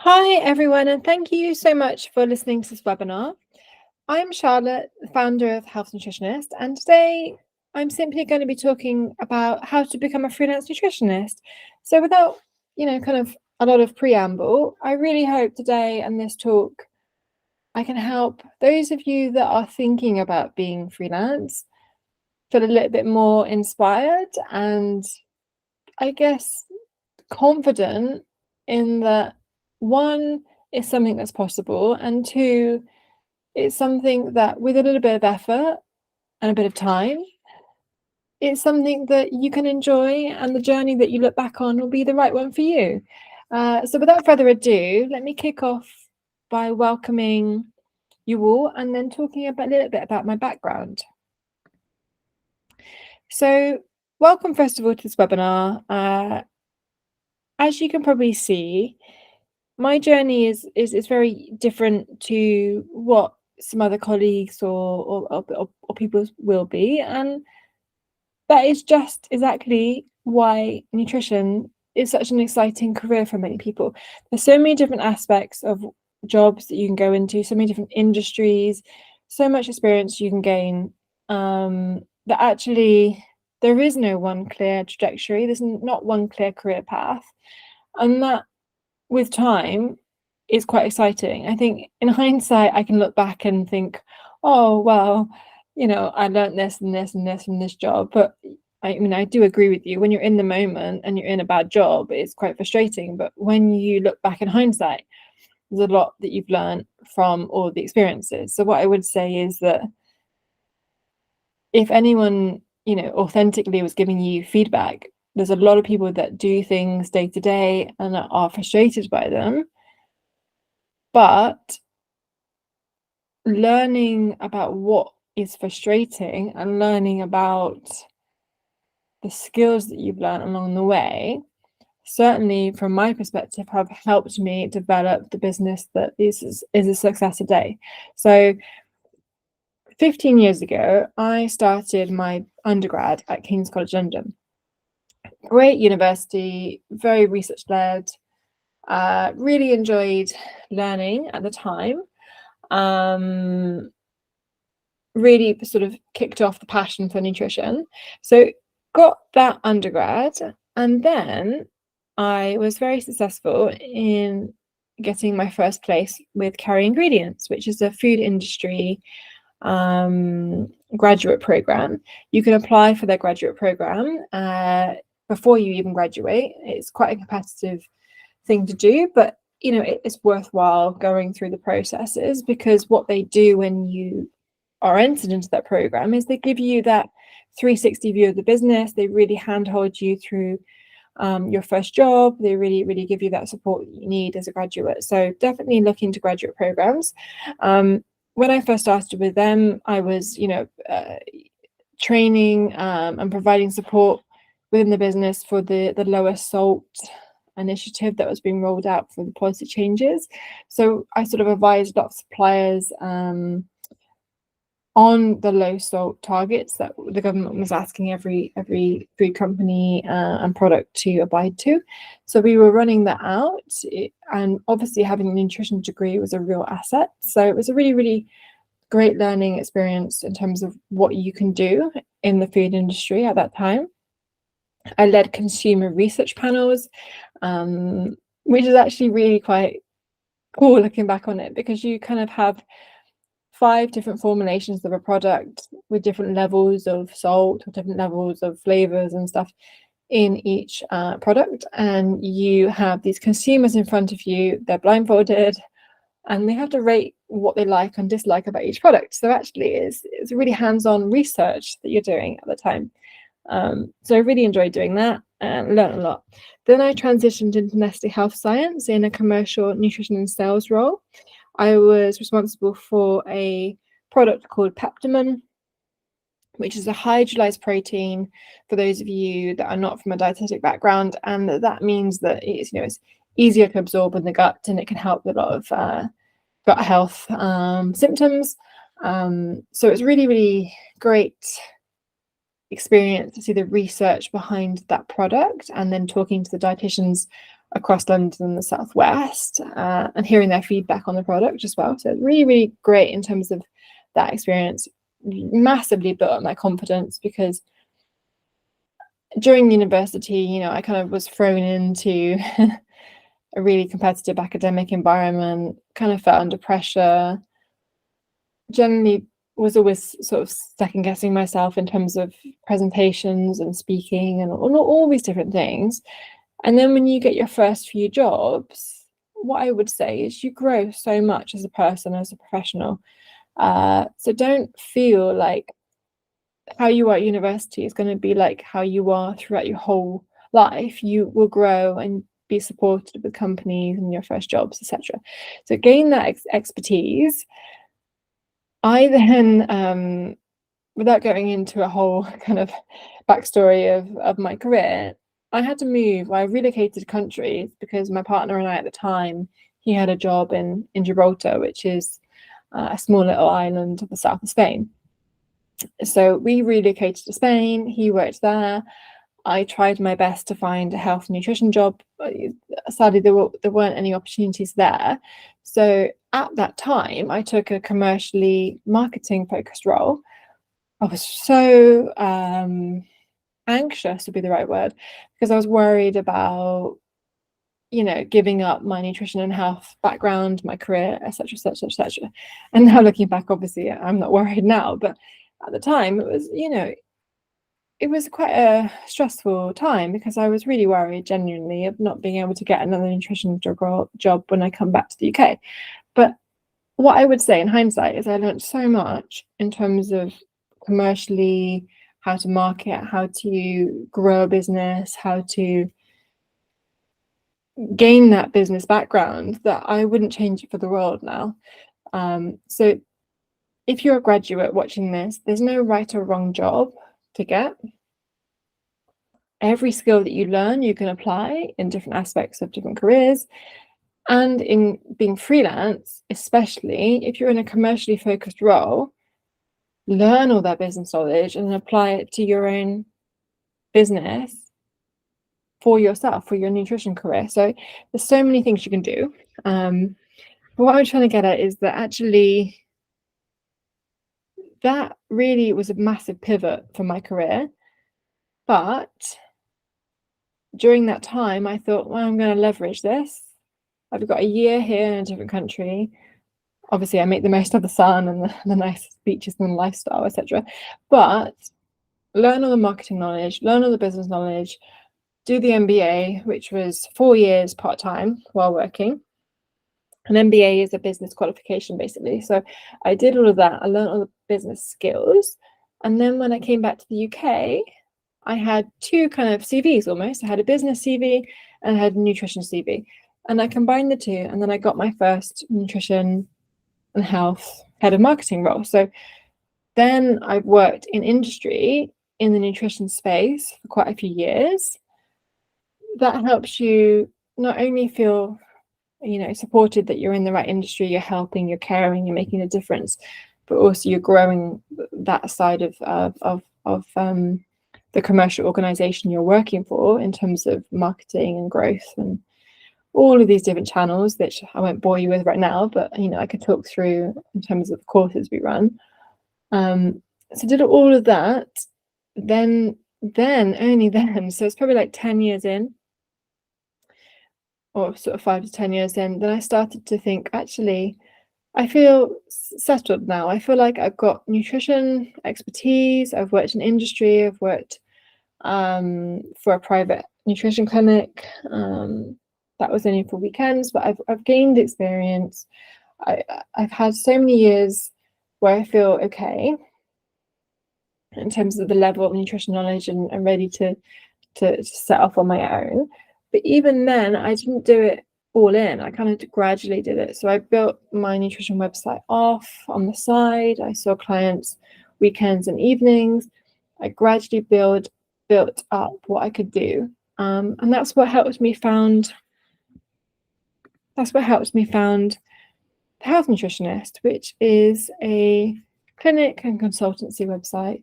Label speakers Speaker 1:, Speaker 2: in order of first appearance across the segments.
Speaker 1: Hi, everyone, and thank you so much for listening to this webinar. I'm Charlotte, the founder of Health Nutritionist, and today I'm simply going to be talking about how to become a freelance nutritionist. So without, kind of a lot of preamble, I really hope today and this talk I can help those of you that are thinking about being freelance feel a little bit more inspired and I guess confident in that one is something that's possible, and two, it's something that with a little bit of effort and a bit of time, it's something that you can enjoy, and the journey that you look back on will be the right one for you. So without further ado, let me kick off by welcoming you all and then talking a little bit about my background. So welcome first of all to this webinar. As you can probably see, my journey is very different to what some other colleagues or people will be, and that is just exactly why nutrition is such an exciting career for many people. There's so many different aspects of jobs that you can go into, so many different industries, so much experience you can gain, that actually there is no one clear trajectory. There's not one clear career path, and that with time is quite exciting. I think in hindsight, I can look back and think, oh, well, I learned this and this and this from this job. But I mean, I do agree with you. When you're in the moment and you're in a bad job, it's quite frustrating. But when you look back in hindsight, there's a lot that you've learned from all the experiences. So what I would say is that if anyone, authentically was giving you feedback, there's a lot of people that do things day to day and are frustrated by them. But learning about what is frustrating and learning about the skills that you've learned along the way, certainly from my perspective, have helped me develop the business that is a success today. So 15 years ago, I started my undergrad at King's College London. Great university, very research-led, really enjoyed learning at the time. Really sort of kicked off the passion for nutrition. So got that undergrad, and then I was very successful in getting my first place with Carry Ingredients, which is a food industry graduate program. You can apply for their graduate program before you even graduate. It's quite a competitive thing to do, but it's worthwhile going through the processes, because what they do when you are entered into that program is they give you that 360 view of the business. They really handhold you through your first job. They really give you that support that you need as a graduate. So definitely look into graduate programs. When I first started with them, I was training and providing support within the business for the lower salt initiative that was being rolled out for the policy changes. So I sort of advised a lot of suppliers on the low salt targets that the government was asking every food company and product to abide to. So we were running that out, and obviously having a nutrition degree was a real asset. So it was a really great learning experience in terms of what you can do in the food industry at that time. I led consumer research panels, which is actually really quite cool looking back on it, because you kind of have 5 different formulations of a product with different levels of salt or different levels of flavors and stuff in each product, and you have these consumers in front of you. They're blindfolded and they have to rate what they like and dislike about each product. So actually it's really hands-on research that you're doing at the time. So I really enjoyed doing that and learned a lot. Then I transitioned into Nestle Health Science in a commercial nutrition and sales role. I was responsible for a product called Peptamen, which is a hydrolyzed protein for those of you that are not from a dietetic background, and that means that it's easier to absorb in the gut, and it can help with a lot of gut health symptoms. So it's really great experience to see the research behind that product, and then talking to the dietitians across London and the Southwest, and hearing their feedback on the product as well. So it's really, really great in terms of that experience. Massively built up my confidence, because during university, you know, I kind of was thrown into a really competitive academic environment, kind of felt under pressure, generally was always sort of second guessing myself in terms of presentations and speaking and all these different things. And then when you get your first few jobs, what I would say is you grow so much as a person, as a professional. So don't feel like how you are at university is going to be like how you are throughout your whole life. You will grow and be supported with companies and your first jobs, etc. So gain that expertise. I then, without going into a whole kind of backstory of my career, I had to move. I relocated countries because my partner and I at the time, he had a job in Gibraltar, which is a small little island of the south of Spain. So we relocated to Spain. He worked there. I tried my best to find a health and nutrition job. Sadly, there weren't any opportunities there. So at that time, I took a commercially marketing focused role. I was so anxious would be the right word, because I was worried about, you know, giving up my nutrition and health background, my career, etc., etc., etc. And now looking back, obviously, I'm not worried now, but at the time, it was, you know, it was quite a stressful time, because I was really worried, genuinely, of not being able to get another nutrition job when I come back to the UK. But what I would say in hindsight is I learned so much in terms of commercially, how to market, how to grow a business, how to gain that business background, that I wouldn't change it for the world now. So if you're a graduate watching this, there's no right or wrong job to get. Every skill that you learn, you can apply in different aspects of different careers. And in being freelance, especially if you're in a commercially focused role, learn all that business knowledge and apply it to your own business for yourself, for your nutrition career. So there's so many things you can do. What I'm trying to get at is that actually that really was a massive pivot for my career. But during that time, I thought, well, I'm going to leverage this. I've got a year here in a different country. Obviously, I make the most of the sun and the nice beaches and the lifestyle, etc. But learn all the marketing knowledge, learn all the business knowledge, do the MBA, which was 4 years part-time while working. An MBA is a business qualification, basically. So I did all of that. I learned all the business skills. And then when I came back to the UK, I had two kind of CVs almost. I had a business CV and I had a nutrition CV. And I combined the two. And then I got my first nutrition and health head of marketing role. So then I've worked in industry in the nutrition space for quite a few years. That helps you not only feel, you know, supported that you're in the right industry, you're helping, you're caring, you're making a difference, but also you're growing that side of the commercial organization you're working for in terms of marketing and growth and all of these different channels, which I won't bore you with right now, but you know, I could talk through in terms of the courses we run. So did all of that, then only then, so it's probably like 10 years in, or sort of 5 to 10 years in, then I started to think, actually, I feel settled now. I feel like I've got nutrition expertise. I've worked in industry. I've worked for a private nutrition clinic. That was only for weekends, but I've gained experience. I've had so many years where I feel okay in terms of the level of nutrition knowledge and ready to set off on my own. But even then, I didn't do it all in. I kind of gradually did it. So I built my nutrition website off on the side. I saw clients weekends and evenings. I gradually built up what I could do. And that's what helped me found the Health Nutritionist, which is a clinic and consultancy website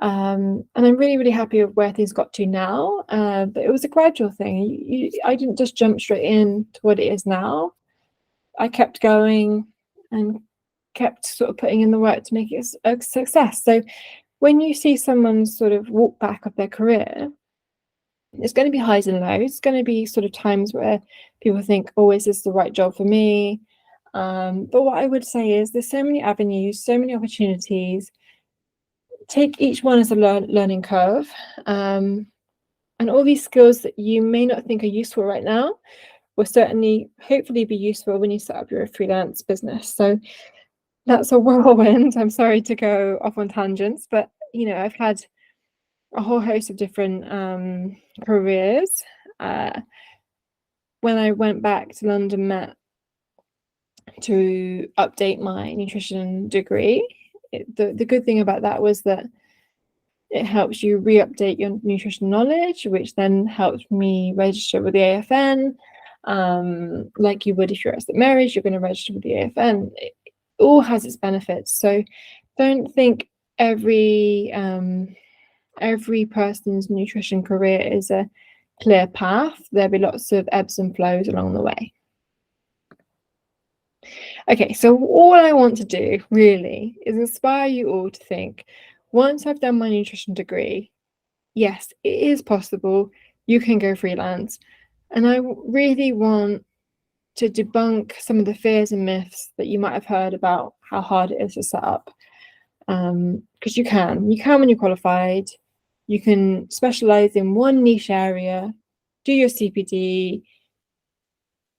Speaker 1: And I'm really, really happy with where things got to now. But it was a gradual thing. I didn't just jump straight in to what it is now. I kept going and kept sort of putting in the work to make it a success. So when you see someone sort of walk back of their career, it's going to be highs and lows. It's going to be sort of times where people think, oh, is this the right job for me? But what I would say is there's so many avenues, so many opportunities. Take each one as a learning curve. And all these skills that you may not think are useful right now will certainly, hopefully, be useful when you set up your freelance business. So that's a whirlwind. I'm sorry to go off on tangents, but I've had a whole host of different careers. When I went back to London Met to update my nutrition degree, the good thing about that was that it helps you re-update your nutrition knowledge, which then helped me register with the AFN. Like you would if you're at St Mary's, you're going to register with the AFN. It all has its benefits. So don't think every person's nutrition career is a clear path. There'll be lots of ebbs and flows along the way. Okay, so all I want to do really is inspire you all to think, once I've done my nutrition degree, yes, it is possible, you can go freelance. And I really want to debunk some of the fears and myths that you might have heard about how hard it is to set up. Because you can when you're qualified. You can specialize in one niche area, do your CPD,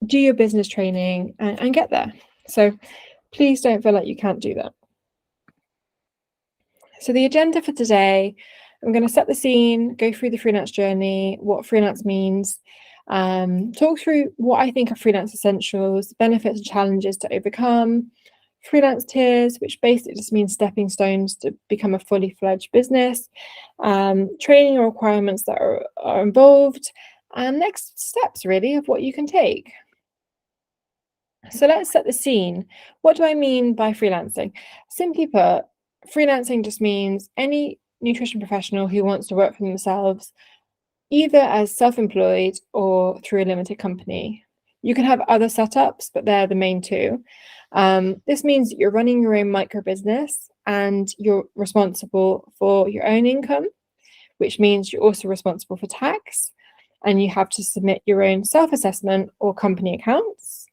Speaker 1: do your business training, and get there. So please don't feel like you can't do that. So the agenda for today, I'm going to set the scene, go through the freelance journey, what freelance means, talk through what I think are freelance essentials, benefits and challenges to overcome, freelance tiers, which basically just means stepping stones to become a fully fledged business, training requirements that are involved, and next steps really of what you can take. So let's set the scene. What do I mean by freelancing? Simply put, freelancing just means any nutrition professional who wants to work for themselves, either as self-employed or through a limited company. You can have other setups, but they're the main two. This means that you're running your own micro business and you're responsible for your own income, which means you're also responsible for tax, and you have to submit your own self-assessment or company accounts.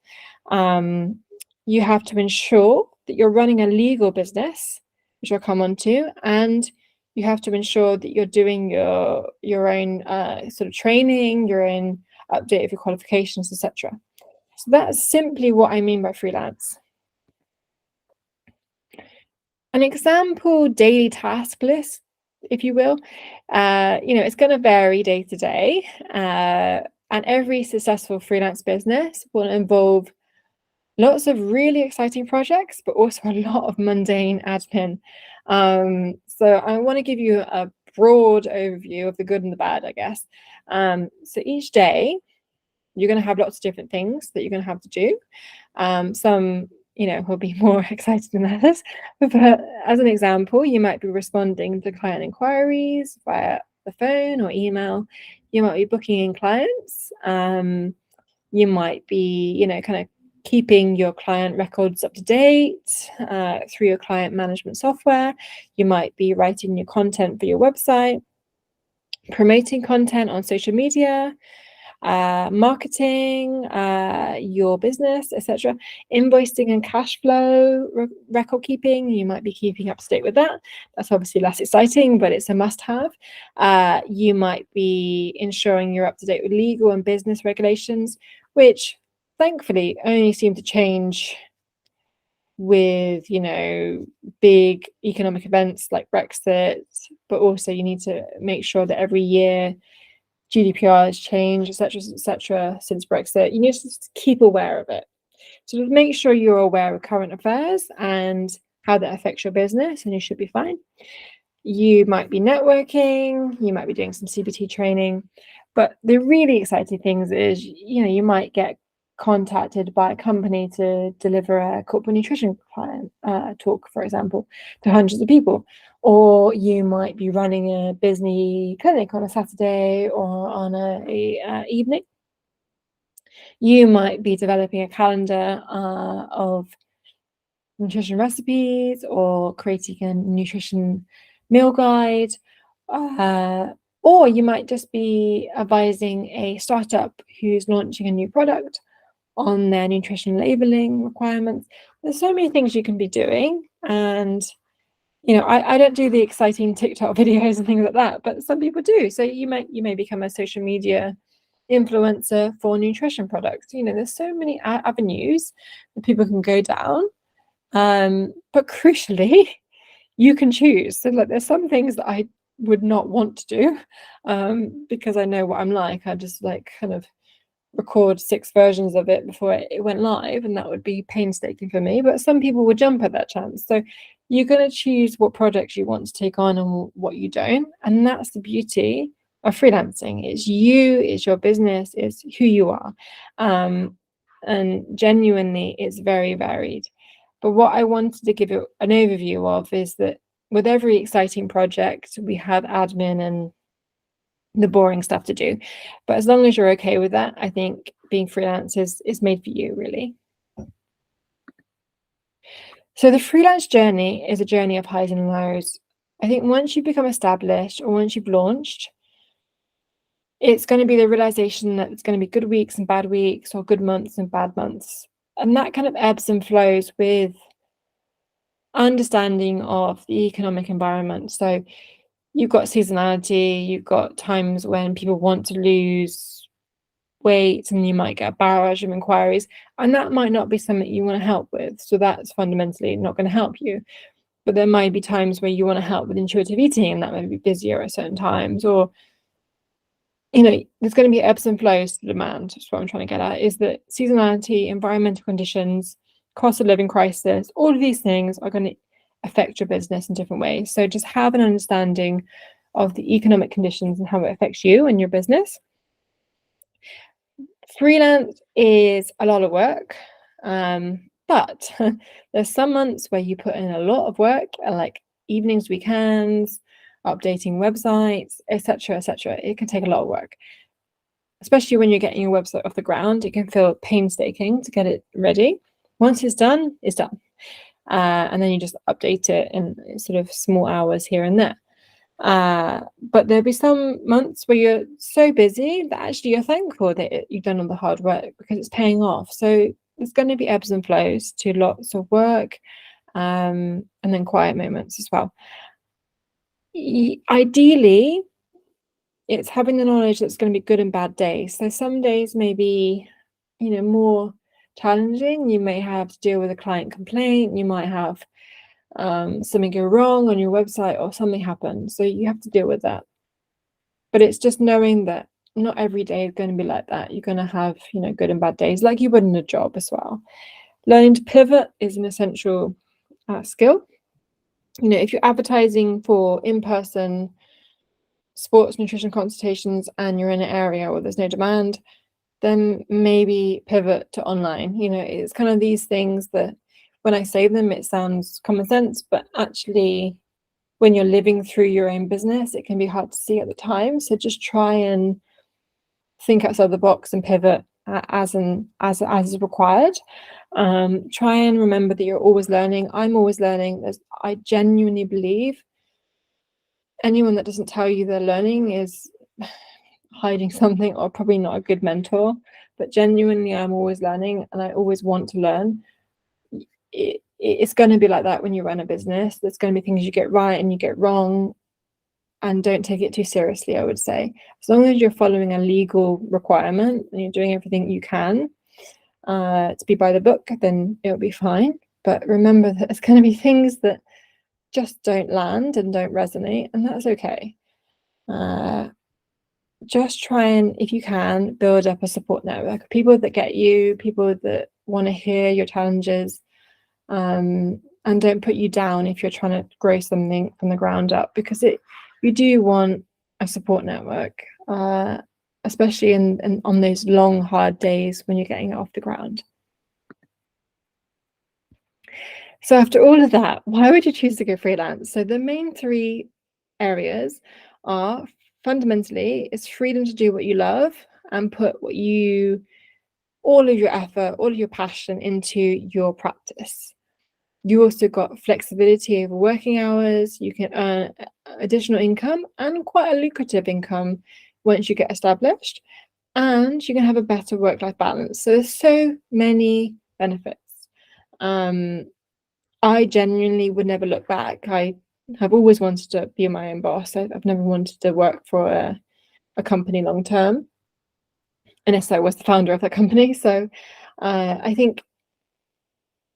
Speaker 1: You have to ensure that you're running a legal business, which I'll come on to, and you have to ensure that you're doing your own sort of training, your own update of your qualifications, etc. So that's simply what I mean by freelance. An example daily task list, if you will, it's going to vary day to day, and every successful freelance business will involve lots of really exciting projects, but also a lot of mundane admin. So I want to give you a broad overview of the good and the bad, I guess. So each day, you're going to have lots of different things that you're going to have to do. Some, will be more exciting than others. But as an example, you might be responding to client inquiries via the phone or email. You might be booking in clients. You might be, kind of keeping your client records up to date through your client management software. You might be writing your content for your website, promoting content on social media, marketing your business, etc. Invoicing and cash flow record keeping. You might be keeping up to date with that. That's obviously less exciting, but it's a must-have. You might be ensuring you're up to date with legal and business regulations, which thankfully only seem to change with big economic events like Brexit, but also you need to make sure that every year GDPR has changed, etc. Since Brexit. You need to keep aware of it. So just make sure you're aware of current affairs and how that affects your business, and you should be fine. You might be networking, you might be doing some CPT training, but the really exciting things is, you might get contacted by a company to deliver a corporate nutrition client talk, for example, to hundreds of people. or you might be running a busy clinic on a Saturday or on a evening. You might be developing a calendar of nutrition recipes or creating a nutrition meal guide, or you might just be advising a startup who's launching a new product on their nutrition labeling requirements. There's so many things you can be doing, and I don't do the exciting TikTok videos and things like that, but some people do. So you may become a social media influencer for nutrition products. There's so many avenues that people can go down, but crucially, you can choose. So there's some things that I would not want to do, because I know what I'm like. I just kind of record 6 versions of it before it went live, and that would be painstaking for me. But some people would jump at that chance. So you're going to choose what projects you want to take on and what you don't, and that's the beauty of freelancing. It's you, it's your business, it's who you are, and genuinely it's very varied. But what I wanted to give you an overview of is that with every exciting project, we have admin and the boring stuff to do. But as long as you're okay with that, I think being freelance is made for you, really. So the freelance journey is a journey of highs and lows. I think once you become established or once you've launched, it's going to be the realization that it's going to be good weeks and bad weeks, or good months and bad months. And that kind of ebbs and flows with understanding of the economic environment. So you've got seasonality, you've got times when people want to lose weight and you might get a barrage of inquiries, and that might not be something you want to help with. So that's fundamentally not going to help you. But there might be times where you want to help with intuitive eating, and that may be busier at certain times, or there's going to be ebbs and flows to demand. That's what I'm trying to get at, is that seasonality, environmental conditions, cost of living crisis, all of these things are going to affect your business in different ways. So just have an understanding of the economic conditions and how it affects you and your business. Freelance is a lot of work, but there's some months where you put in a lot of work, like evenings, weekends, updating websites, etc., etc. It can take a lot of work, especially when you're getting your website off the ground. It can feel painstaking to get it ready. Once it's done, it's done. And then you just update it in sort of small hours here and there. But there'll be some months where you're so busy that actually you're thankful that you've done all the hard work, because it's paying off. So there's going to be ebbs and flows to lots of work, and then quiet moments as well. Ideally, it's having the knowledge that it's going to be good and bad days. So some days may be, more challenging. You may have to deal with a client complaint. You might have something go wrong on your website, or something happens. So you have to deal with that. But it's just knowing that not every day is going to be like that. You're going to have, good and bad days, like you would in a job as well. Learning to pivot is an essential skill. If you're advertising for in-person sports nutrition consultations and you're in an area where there's no demand, then maybe pivot to online. It's kind of these things that when I say them, it sounds common sense, but actually when you're living through your own business, it can be hard to see at the time. So just try and think outside the box and pivot as is required. Try and remember that you're always learning. I'm always learning. I genuinely believe anyone that doesn't tell you they're learning is hiding something, or probably not a good mentor. But genuinely, I'm always learning, and I always want to learn. It's going to be like that when you run a business. There's going to be things you get right and you get wrong, and don't take it too seriously, I would say. As long as you're following a legal requirement and you're doing everything you can to be by the book, then it'll be fine. But remember that there's going to be things that just don't land and don't resonate, and that's okay. Just try and, if you can, build up a support network, people that get you, people that want to hear your challenges, and don't put you down if you're trying to grow something from the ground up, because you do want a support network, especially on those long, hard days when you're getting it off the ground. So after all of that, why would you choose to go freelance? So the main three areas are, fundamentally, it's freedom to do what you love and put all of your effort, all of your passion into your practice. You also got flexibility over working hours. You can earn additional income, and quite a lucrative income once you get established. And you can have a better work-life balance. So there's so many benefits. I genuinely would never look back. I have always wanted to be my own boss. I've never wanted to work for a company long term, unless I was the founder of that company. So I think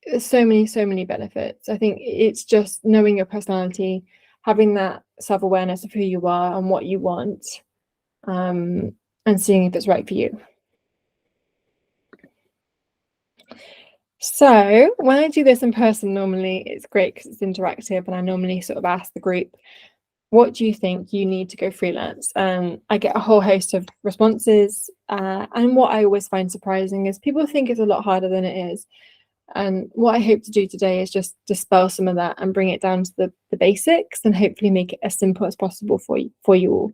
Speaker 1: there's so many benefits. I think it's just knowing your personality, having that self-awareness of who you are and what you want, and seeing if it's right for you. So when I do this in person, normally it's great because it's interactive, and I normally sort of ask the group, what do you think you need to go freelance? And I get a whole host of responses. And what I always find surprising is people think it's a lot harder than it is. And what I hope to do today is just dispel some of that and bring it down to the basics, and hopefully make it as simple as possible for you all.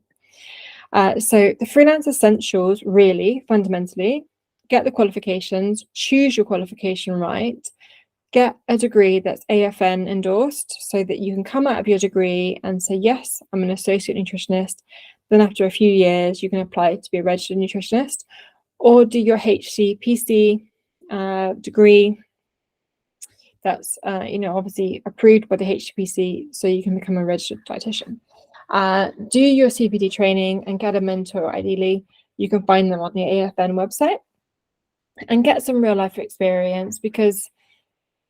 Speaker 1: So the freelance essentials, really, fundamentally, get the qualifications, choose your qualification right, get a degree that's AFN endorsed, so that you can come out of your degree and say, yes, I'm an associate nutritionist. Then after a few years, you can apply to be a registered nutritionist, or do your HCPC degree. That's obviously approved by the HCPC, so you can become a registered dietitian. Do your CPD training and get a mentor. Ideally, you can find them on the AFN website, and get some real life experience, because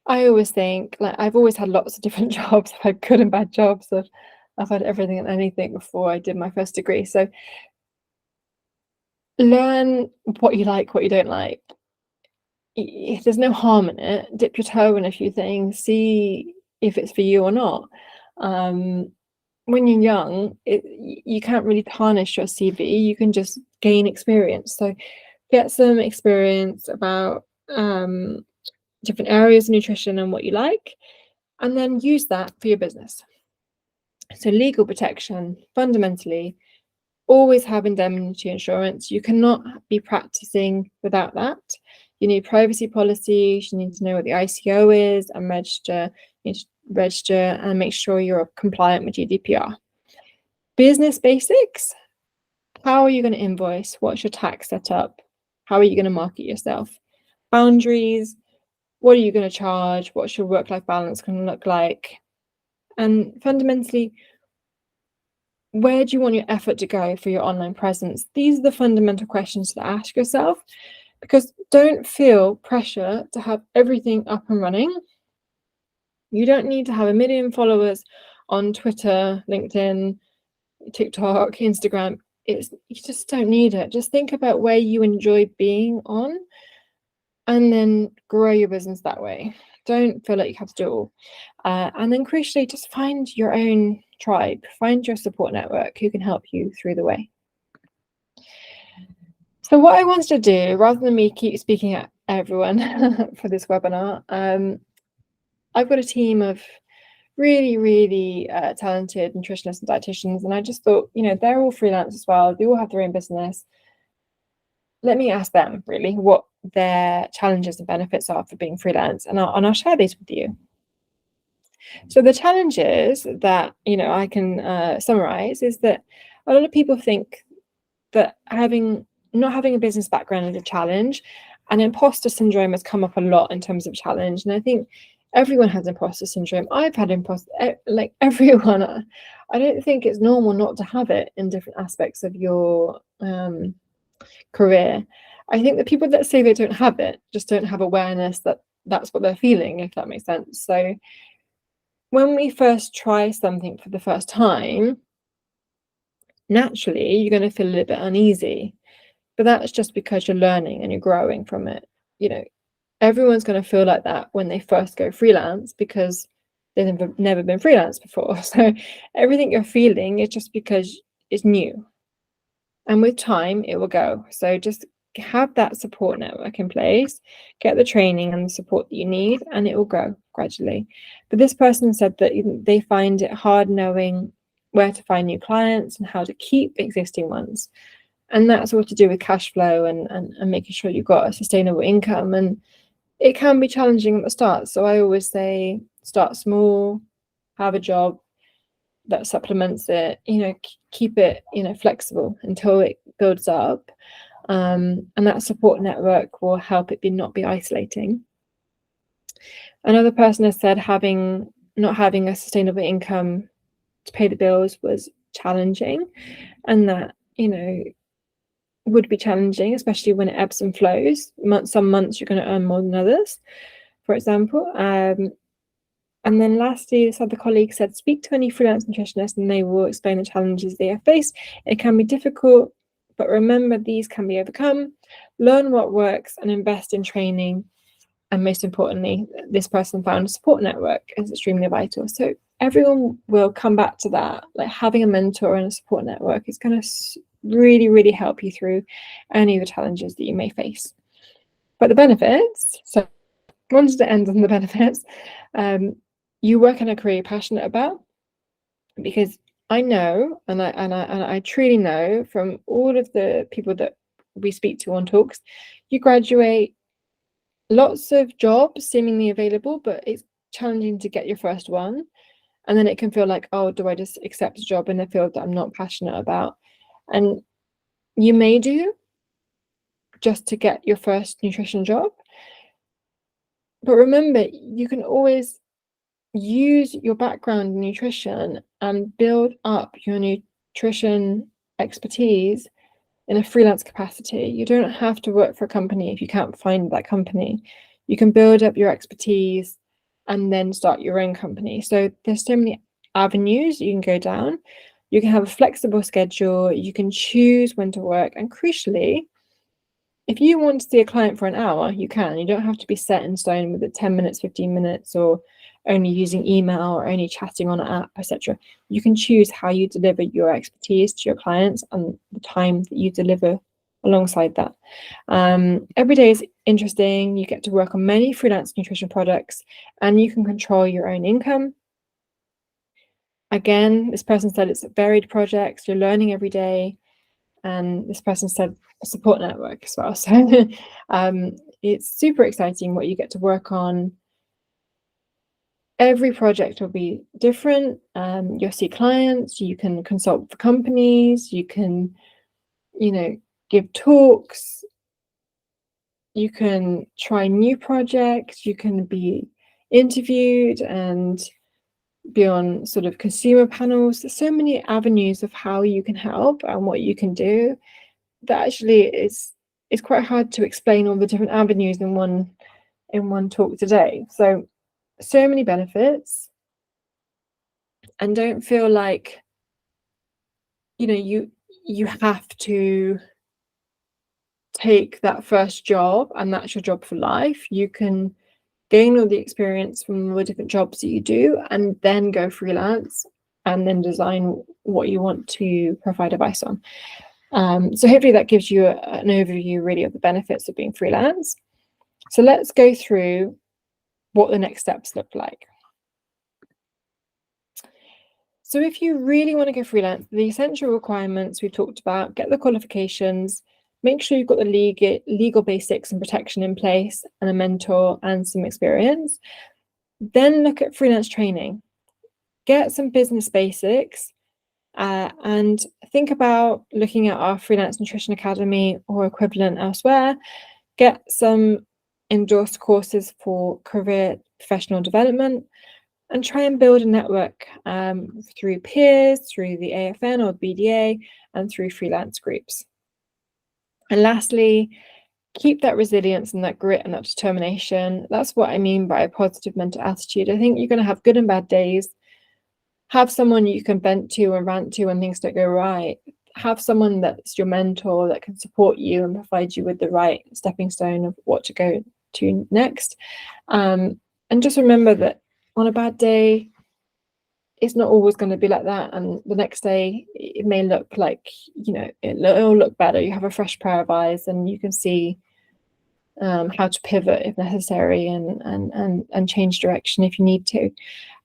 Speaker 1: I always think, like, I've always had lots of different jobs. I've had good and bad jobs. I've had everything and anything before I did my first degree. So learn what you like, what you don't like. There's no harm in it. Dip your toe in a few things, see if it's for you or not. When you're young, you can't really tarnish your CV. You can just gain experience. So get some experience about different areas of nutrition and what you like, and then use that for your business. So legal protection, fundamentally, always have indemnity insurance. You cannot be practicing without that. You need privacy policies. You need to know what the ICO is and register. You need to register and make sure you're compliant with GDPR. Business basics. How are you going to invoice? What's your tax setup? How are you going to market yourself? Boundaries. What are you going to charge? What's your work-life balance going to look like? And fundamentally, where do you want your effort to go for your online presence? These are the fundamental questions to ask yourself, because don't feel pressure to have everything up and running. You don't need to have 1 million followers on Twitter, LinkedIn, TikTok, Instagram. You just don't need it. Just think about where you enjoy being on, and then grow your business that way. Don't feel like you have to do it all. And then crucially, just find your own tribe, find your support network who can help you through the way. So what I wanted to do, rather than me keep speaking at everyone for this webinar, I've got a team of really talented nutritionists and dietitians, and I just thought, they're all freelance as well. They all have their own business. Let me ask them really what their challenges and benefits are for being freelance, and I'll share these with you. So the challenges that I can summarize is that a lot of people think that not having a business background is a challenge, and imposter syndrome has come up a lot in terms of challenge. And I think everyone has imposter syndrome. I've had like everyone. I don't think it's normal not to have it in different aspects of your career. I think the people that say they don't have it just don't have awareness that that's what they're feeling, if that makes sense. So when we first try something for the first time, naturally you're going to feel a little bit uneasy, but that's just because you're learning and you're growing from it. Everyone's going to feel like that when they first go freelance, because they've never been freelance before. So everything you're feeling is just because it's new, and with time it will go. So just have that support network in place, get the training and the support that you need, and it will grow gradually. But this person said that they find it hard knowing where to find new clients and how to keep existing ones. And that's all to do with cash flow and making sure you've got a sustainable income. And it can be challenging at the start. So I always say, start small, have a job that supplements it, keep it, flexible until it builds up. And that support network will help it not be isolating. Another person has said not having a sustainable income to pay the bills was challenging, and that, would be challenging, especially when it ebbs and flows. Some months you're going to earn more than others, for example. And then lastly, this other colleague said, speak to any freelance nutritionist and they will explain the challenges they have faced. It can be difficult, but remember these can be overcome. Learn what works and invest in training. And most importantly, this person found a support network is extremely vital. So everyone will come back to that. Like having a mentor and a support network is going to really, really help you through any of the challenges that you may face. But the benefits, so wanted to end on the benefits. You work in a career you're passionate about, because I know, and I truly know from all of the people that we speak to on talks, you graduate, lots of jobs seemingly available, but it's challenging to get your first one. And then it can feel like, oh, do I just accept a job in a field that I'm not passionate about? And you may do, just to get your first nutrition job. But remember, you can always use your background in nutrition and build up your nutrition expertise in a freelance capacity. You don't have to work for a company if you can't find that company. You can build up your expertise and then start your own company. So there's so many avenues you can go down. You can have a flexible schedule. You can choose when to work. And crucially, if you want to see a client for an hour, you can. You don't have to be set in stone with it 10 minutes, 15 minutes, or only using email or only chatting on an app, etc. You can choose how you deliver your expertise to your clients and the time that you deliver alongside that. Every day is interesting. You get to work on many freelance nutrition products and you can control your own income. Again, this person said it's varied projects. You're learning every day. And this person said a support network as well. So it's super exciting what you get to work on. Every project will be different. You'll see clients, you can consult for companies, you can, give talks, you can try new projects, you can be interviewed and be on sort of consumer panels. There's so many avenues of how you can help and what you can do that actually is quite hard to explain all the different avenues in one talk today. So many benefits, and don't feel like you have to take that first job and that's your job for life. You can gain all the experience from all the different jobs that you do and then go freelance and then design what you want to provide advice on. So hopefully that gives you an overview really of the benefits of being freelance. So let's go through what the next steps look like. So if you really want to go freelance, the essential requirements we talked about, get the qualifications, make sure you've got the legal basics and protection in place and a mentor and some experience. Then look at freelance training. Get some business basics and think about looking at our Freelance Nutrition Academy or equivalent elsewhere. Get some endorsed courses for career professional development and try and build a network through peers, through the AFN or BDA, and through freelance groups. And lastly, keep that resilience and that grit and that determination. That's what I mean by a positive mental attitude. I think you're going to have good and bad days. Have someone you can vent to and rant to when things don't go right. Have someone that's your mentor that can support you and provide you with the right stepping stone of what to go to next. And just remember that on a bad day, it's not always going to be like that, and the next day it may look like, it'll look better. You have a fresh pair of eyes and you can see how to pivot if necessary, and change direction if you need to.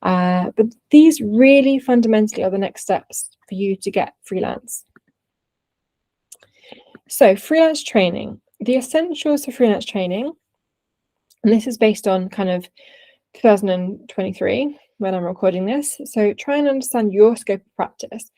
Speaker 1: But these really fundamentally are the next steps for you to get freelance. So freelance training, the essentials for freelance training, and this is based on kind of 2023 when I'm recording this. So try and understand your scope of practice.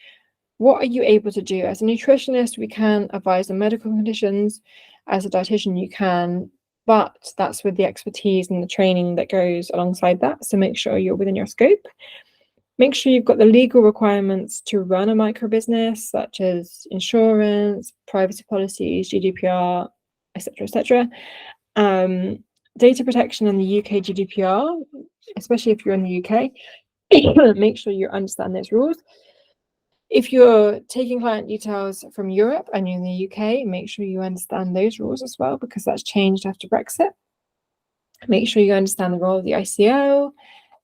Speaker 1: What are you able to do? As a nutritionist, we can advise on medical conditions. As a dietitian, you can, but that's with the expertise and the training that goes alongside that. So make sure you're within your scope. Make sure you've got the legal requirements to run a micro business, such as insurance, privacy policies, GDPR, etc., etc. Data protection and the UK GDPR, especially if you're in the UK, make sure you understand those rules. If you're taking client details from Europe and you're in the UK, make sure you understand those rules as well, because that's changed after Brexit. Make sure you understand the role of the ICO,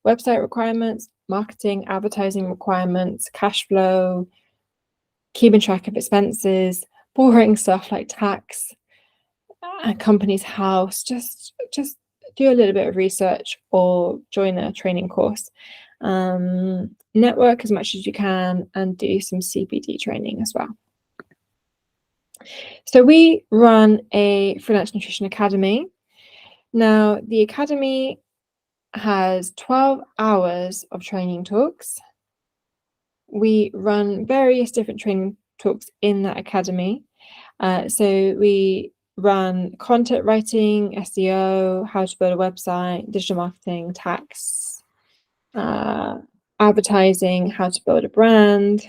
Speaker 1: website requirements, marketing, advertising requirements, cash flow, keeping track of expenses, boring stuff like tax, a company's house. Just do a little bit of research or join a training course. Network as much as you can and do some CPD training as well. So we run a Freelance Nutrition Academy. Now, the Academy has 12 hours of training talks. We run various different training talks in that Academy. So we run content writing, SEO, how to build a website, digital marketing, tax, advertising, how to build a brand.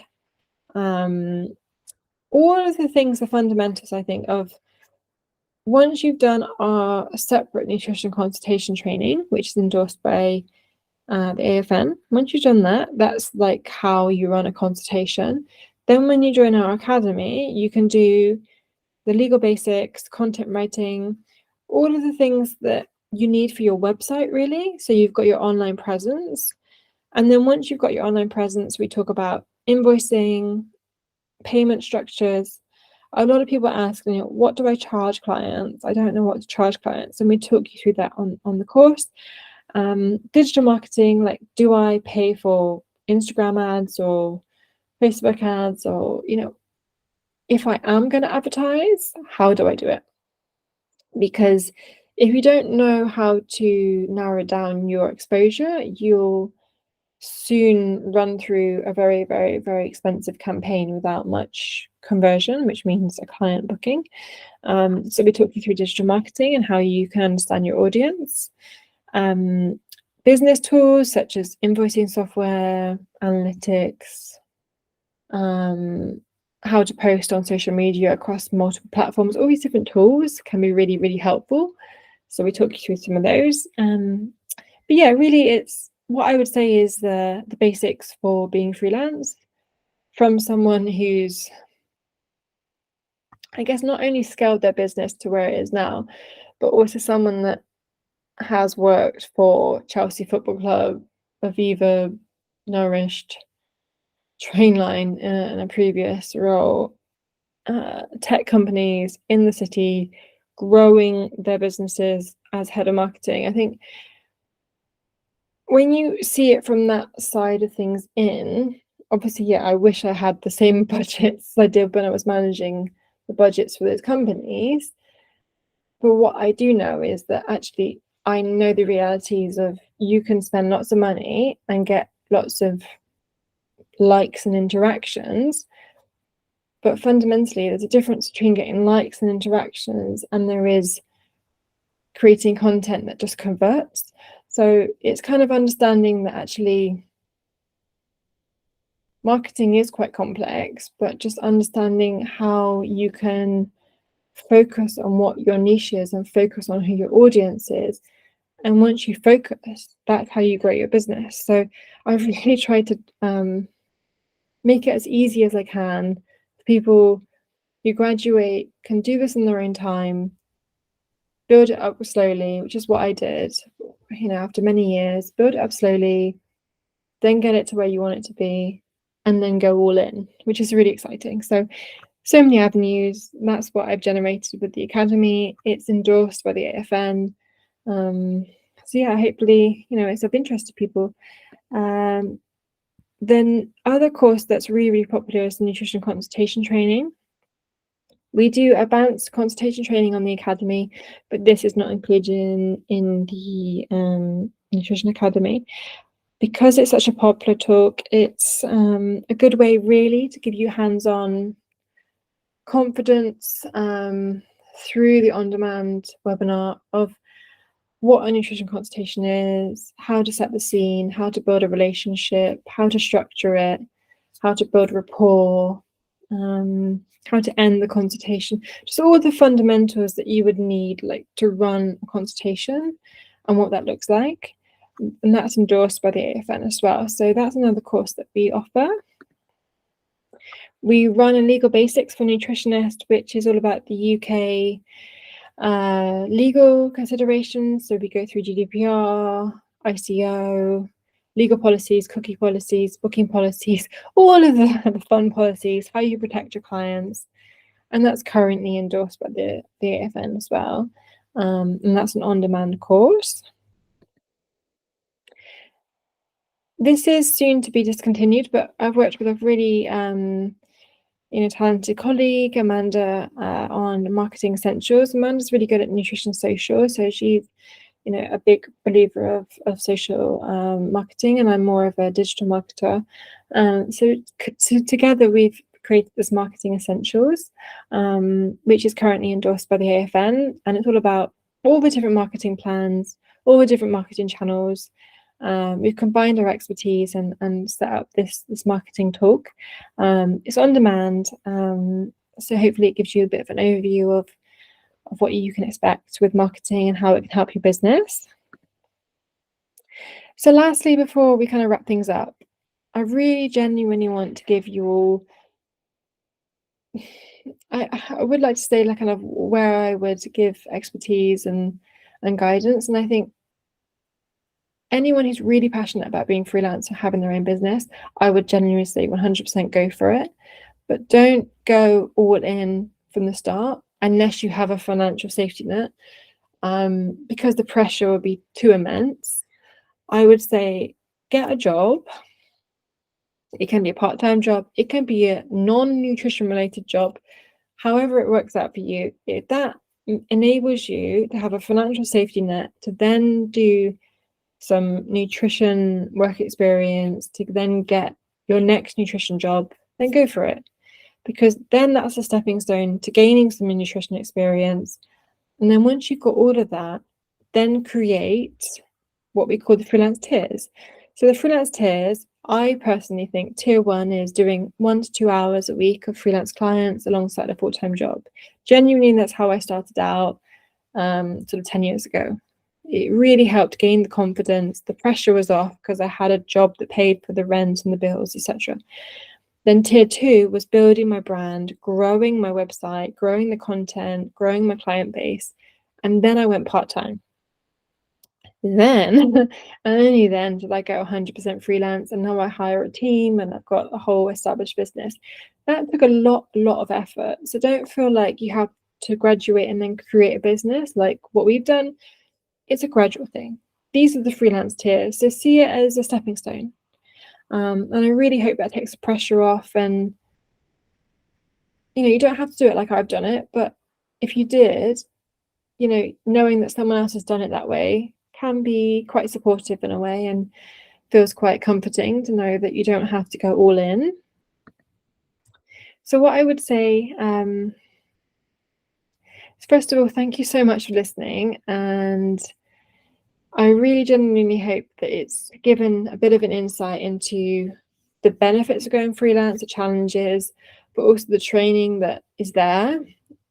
Speaker 1: All of the things, the fundamentals, I think, of once you've done our separate nutrition consultation training, which is endorsed by the AFN. Once you've done that, that's like how you run a consultation. Then when you join our academy, you can do the legal basics, content writing, all of the things that you need for your website, really. So you've got your online presence. And then once you've got your online presence, we talk about invoicing, payment structures. A lot of people ask, what do I charge clients? I don't know what to charge clients. And we talk you through that on the course. Digital marketing, like, do I pay for Instagram ads or Facebook ads, or, if I am going to advertise, how do I do it? Because if you don't know how to narrow down your exposure, you'll soon run through a very, very, very expensive campaign without much conversion, which means a client booking. So we talk you through digital marketing and how you can understand your audience. Business tools such as invoicing software, analytics, how to post on social media across multiple platforms. All these different tools can be really, really helpful. So we talk you through some of those. But yeah, really, it's what I would say is the basics for being freelance from someone who's, I guess, not only scaled their business to where it is now, but also someone that has worked for Chelsea Football Club, Aviva, Nourished, Trainline in a previous role, tech companies in the city, growing their businesses as head of marketing. I think when you see it from that side of things obviously, yeah, I wish I had the same budgets I did when I was managing the budgets for those companies. But what I do know is that actually I know the realities of you can spend lots of money and get lots of likes and interactions, but fundamentally there's a difference between getting likes and interactions and there is creating content that just converts. So it's kind of understanding that actually marketing is quite complex, but just understanding how you can focus on what your niche is and focus on who your audience is. And once you focus, that's how you grow your business. So I've really tried to make it as easy as I can. People who graduate can do this in their own time, build it up slowly, which is what I did, after many years, build it up slowly, then get it to where you want it to be, and then go all in, which is really exciting. So many avenues. That's what I've generated with the Academy. It's endorsed by the AFN. So yeah, hopefully, it's of interest to people. Then other course that's really, really popular is the nutrition consultation training. We do advanced consultation training on the Academy, but this is not included in the Nutrition Academy. Because it's such a popular talk, it's a good way really to give you hands-on confidence through the on-demand webinar of what a nutrition consultation is, how to set the scene, how to build a relationship, how to structure it, how to build rapport, how to end the consultation, just all the fundamentals that you would need like to run a consultation and what that looks like. And that's endorsed by the AFN as well. So that's another course that we offer. We run a legal basics for nutritionists, which is all about the UK legal considerations. So we go through GDPR, ICO, legal policies, cookie policies, booking policies, all of the fun policies, how you protect your clients. And that's currently endorsed by the AFN as well. And that's an on-demand course. This is soon to be discontinued, but I've worked with a really talented colleague, Amanda, on Marketing Essentials. Amanda's really good at nutrition social, so she's a big believer of social marketing, and I'm more of a digital marketer. So together we've created this Marketing Essentials, which is currently endorsed by the AFN, and it's all about all the different marketing plans, all the different marketing channels. We've combined our expertise and set up this marketing talk. It's on demand, so hopefully it gives you a bit of an overview of what you can expect with marketing and how it can help your business. So lastly, before we kind of wrap things up, I really genuinely want to give you all, I would like to say like kind of where I would give expertise and guidance. And I think anyone who's really passionate about being freelance or having their own business, I would genuinely say 100% go for it. But don't go all in from the start unless you have a financial safety net, because the pressure will be too immense. I would say get a job. It can be a part-time job. It can be a non-nutrition related job. However it works out for you, that enables you to have a financial safety net to then do some nutrition work experience, to then get your next nutrition job, then go for it. Because then that's a stepping stone to gaining some nutrition experience. And then once you've got all of that, then create what we call the freelance tiers. So the freelance tiers, I personally think tier 1 is doing 1 to 2 hours a week of freelance clients alongside a full-time job. Genuinely, that's how I started out sort of 10 years ago. It really helped gain the confidence. The pressure was off because I had a job that paid for the rent and the bills, etc. Then tier 2 was building my brand, growing my website, growing the content, growing my client base. And then I went part-time. Then, and only then did I go 100% freelance, and now I hire a team and I've got a whole established business. That took a lot of effort. So don't feel like you have to graduate and then create a business like what we've done. It's a gradual thing. These are the freelance tiers, so see it as a stepping stone. And I really hope that takes the pressure off, and you don't have to do it like I've done it, but if you did, knowing that someone else has done it that way can be quite supportive in a way, and feels quite comforting to know that you don't have to go all in. So what I would say, first of all, thank you so much for listening, and I really genuinely hope that it's given a bit of an insight into the benefits of going freelance, the challenges, but also the training that is there.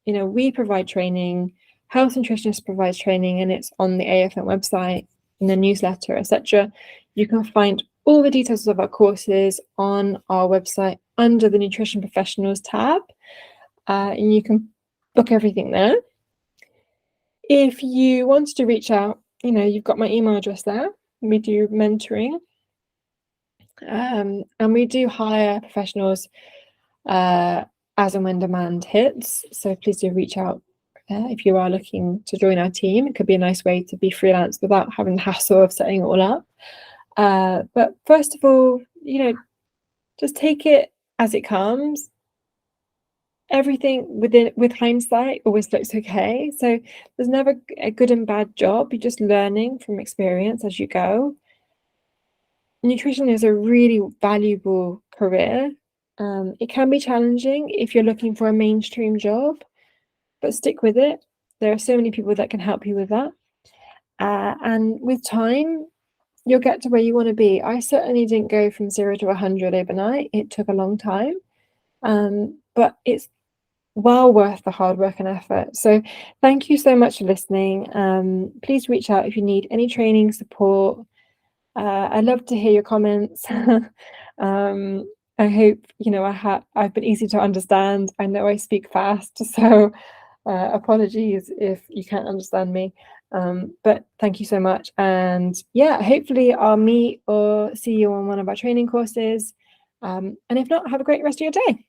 Speaker 1: We provide training, Health Nutritionist provides training, and it's on the AFN website, in the newsletter, etc. You can find all the details of our courses on our website under the Nutrition Professionals tab, and you can book everything there. If you want to reach out, you've got my email address there. We do mentoring. And we do hire professionals as and when demand hits. So please do reach out if you are looking to join our team. It could be a nice way to be freelance without having the hassle of setting it all up. But first of all, just take it as it comes. Everything with hindsight always looks okay. So there's never a good and bad job. You're just learning from experience as you go. Nutrition is a really valuable career. It can be challenging if you're looking for a mainstream job, but stick with it. There are so many people that can help you with that. And with time, you'll get to where you want to be. I certainly didn't go from 0 to 100 overnight. It took a long time, but it's well worth the hard work and effort. So thank you so much for listening. Please reach out if you need any training support. I'd love to hear your comments. I hope I've been easy to understand. I know I speak fast, so apologies if you can't understand me. But thank you so much. And yeah, hopefully I'll meet or see you on one of our training courses. And if not, have a great rest of your day.